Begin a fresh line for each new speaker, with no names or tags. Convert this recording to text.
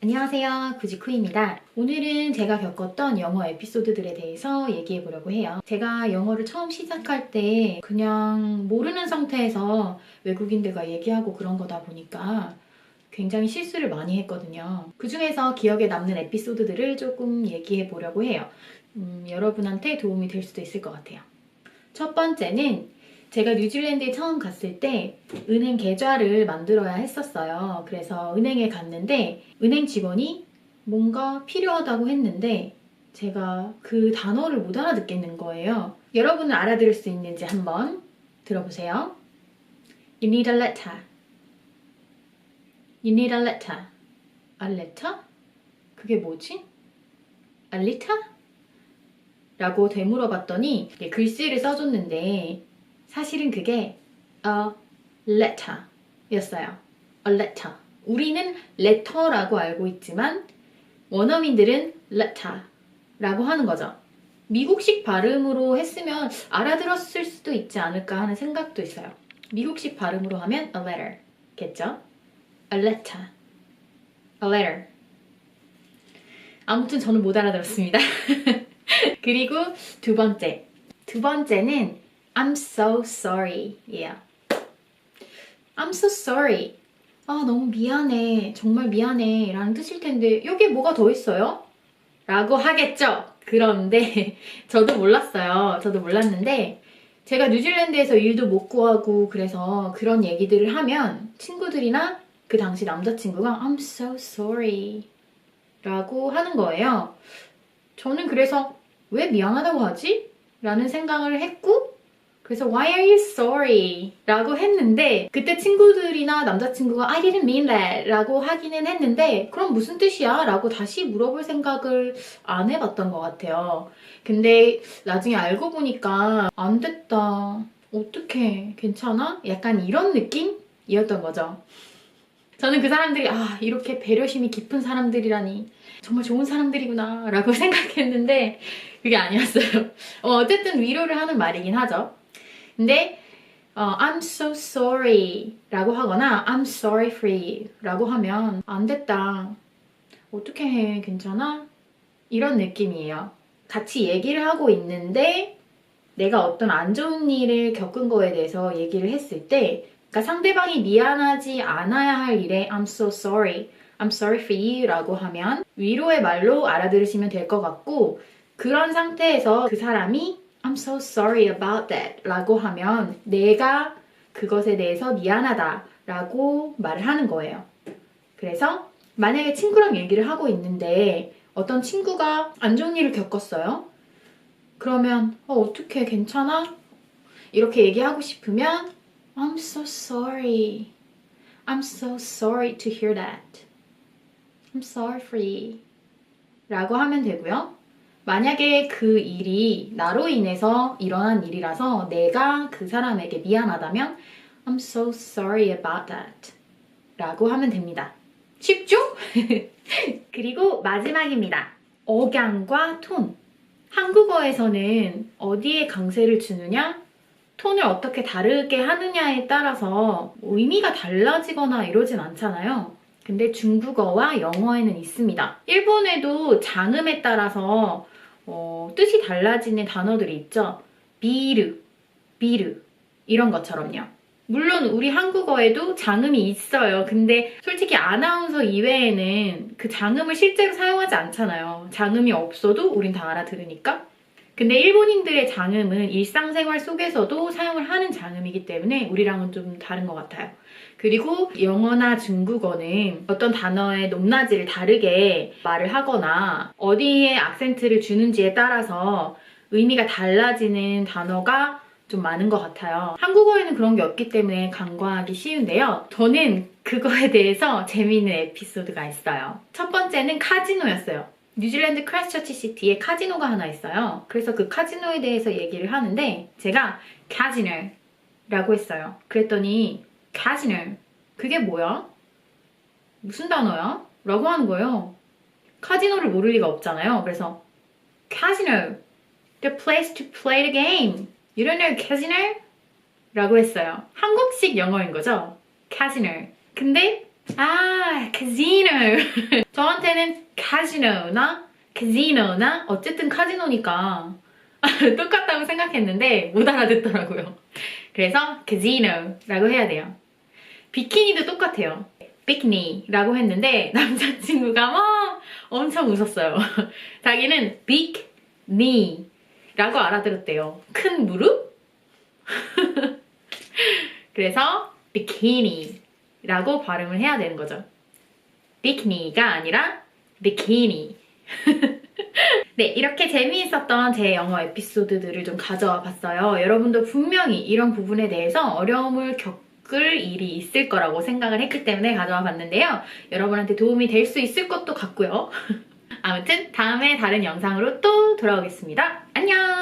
안녕하세요, 구지쿠입니다. 오늘은 제가 겪었던 영어 에피소드들에 대해서 얘기해 보려고 해요. 제가 영어를 처음 시작할 때 그냥 모르는 상태에서 외국인들과 얘기하고 그런 거다 보니까 굉장히 실수를 많이 했거든요. 그 중에서 기억에 남는 에피소드들을 조금 얘기해 보려고 해요. 여러분한테 도움이 될 수도 있을 것 같아요. 첫 번째는 제가 뉴질랜드에 처음 갔을 때 은행 계좌를 만들어야 했었어요. 그래서 은행에 갔는데 은행 직원이 뭔가 필요하다고 했는데 제가 그 단어를 못 알아듣겠는 거예요. 여러분은 알아들을 수 있는지 한번 들어보세요. You need a letter. You need a letter. A letter? 그게 뭐지? A letter? 라고 되물어봤더니 글씨를 써줬는데 사실은 그게 a letter 였어요. a letter. 우리는 letter라고 알고 있지만 원어민들은 letter 라고 하는 거죠. 미국식 발음으로 했으면 알아들었을 수도 있지 않을까 하는 생각도 있어요. 미국식 발음으로 하면 a letter 겠죠? a letter. a letter. 아무튼 저는 못 알아들었습니다. 그리고 두 번째는 I'm so sorry 예요. I'm so sorry. 아, 너무 미안해. 정말 미안해. 라는 뜻일 텐데 여기에 뭐가 더 있어요? 라고 하겠죠? 그런데 저도 몰랐어요. 저도 몰랐는데 제가 뉴질랜드에서 일도 못 구하고 그래서 그런 얘기들을 하면 친구들이나 그 당시 남자친구가 I'm so sorry 라고 하는 거예요. 저는 그래서 왜 미안하다고 하지? 라는 생각을 했고 그래서 Why are you sorry? 라고 했는데 그때 친구들이나 남자친구가 I didn't mean that 라고 하기는 했는데 그럼 무슨 뜻이야? 라고 다시 물어볼 생각을 안 해봤던 것 같아요. 근데 나중에 알고 보니까 안 됐다. 어떡해? 괜찮아? 약간 이런 느낌이었던 거죠. 저는 그 사람들이 이렇게 배려심이 깊은 사람들이라니 정말 좋은 사람들이구나 라고 생각했는데 그게 아니었어요. 어쨌든 위로를 하는 말이긴 하죠. 근데 I'm so sorry 라고 하거나 I'm sorry for you 라고 하면 안 됐다. 어떻게 해? 괜찮아? 이런 느낌이에요. 같이 얘기를 하고 있는데 내가 어떤 안 좋은 일을 겪은 거에 대해서 얘기를 했을 때 그러니까 상대방이 미안하지 않아야 할 일에 I'm so sorry, I'm sorry for you 라고 하면 위로의 말로 알아들으시면 될 것 같고 그런 상태에서 그 사람이 I'm so sorry about that 라고 하면 내가 그것에 대해서 미안하다 라고 말을 하는 거예요. 그래서 만약에 친구랑 얘기를 하고 있는데 어떤 친구가 안 좋은 일을 겪었어요. 그러면 어떡해 괜찮아? 이렇게 얘기하고 싶으면 I'm so sorry. I'm so sorry to hear that. I'm sorry for you. 라고 하면 되고요. 만약에 그 일이 나로 인해서 일어난 일이라서 내가 그 사람에게 미안하다면 I'm so sorry about that. 라고 하면 됩니다. 쉽죠? 그리고 마지막입니다. 억양과 톤. 한국어에서는 어디에 강세를 주느냐? 톤을 어떻게 다르게 하느냐에 따라서 의미가 달라지거나 이러진 않잖아요. 근데 중국어와 영어에는 있습니다. 일본에도 장음에 따라서 뜻이 달라지는 단어들이 있죠. 비르, 비르 이런 것처럼요. 물론 우리 한국어에도 장음이 있어요. 근데 솔직히 아나운서 이외에는 그 장음을 실제로 사용하지 않잖아요. 장음이 없어도 우린 다 알아들으니까. 근데 일본인들의 장음은 일상생활 속에서도 사용을 하는 장음이기 때문에 우리랑은 좀 다른 것 같아요. 그리고 영어나 중국어는 어떤 단어의 높낮이를 다르게 말을 하거나 어디에 악센트를 주는지에 따라서 의미가 달라지는 단어가 좀 많은 것 같아요. 한국어에는 그런 게 없기 때문에 간과하기 쉬운데요. 저는 그거에 대해서 재미있는 에피소드가 있어요. 첫 번째는 카지노였어요. 뉴질랜드 크라이스처치 시티에 카지노가 하나 있어요. 그래서 그 카지노에 대해서 얘기를 하는데 제가 카지노라고 했어요. 그랬더니 카지노 그게 뭐야? 무슨 단어야? 라고 하는 거예요. 카지노를 모를 리가 없잖아요. 그래서 카지노 the place to play the game. You don't know casino? 라고 했어요. 한국식 영어인 거죠? 카지노. 근데 아, casino. 저한테는 casino나 casino나 어쨌든 카지노니까 똑같다고 생각했는데 못 알아듣더라고요. 그래서 casino라고 해야 돼요. 비키니도 똑같아요. 비키니라고 했는데 남자친구가 막 엄청 웃었어요. 자기는 big knee라고 알아들었대요. 큰 무릎? 그래서 비키니라고 발음을 해야 되는 거죠. 비키니가 아니라 비키니. 네, 이렇게 재미있었던 제 영어 에피소드들을 좀 가져와 봤어요. 여러분도 분명히 이런 부분에 대해서 어려움을 겪을 일이 있을 거라고 생각을 했기 때문에 가져와 봤는데요. 여러분한테 도움이 될 수 있을 것도 같고요. 아무튼 다음에 다른 영상으로 또 돌아오겠습니다. 안녕!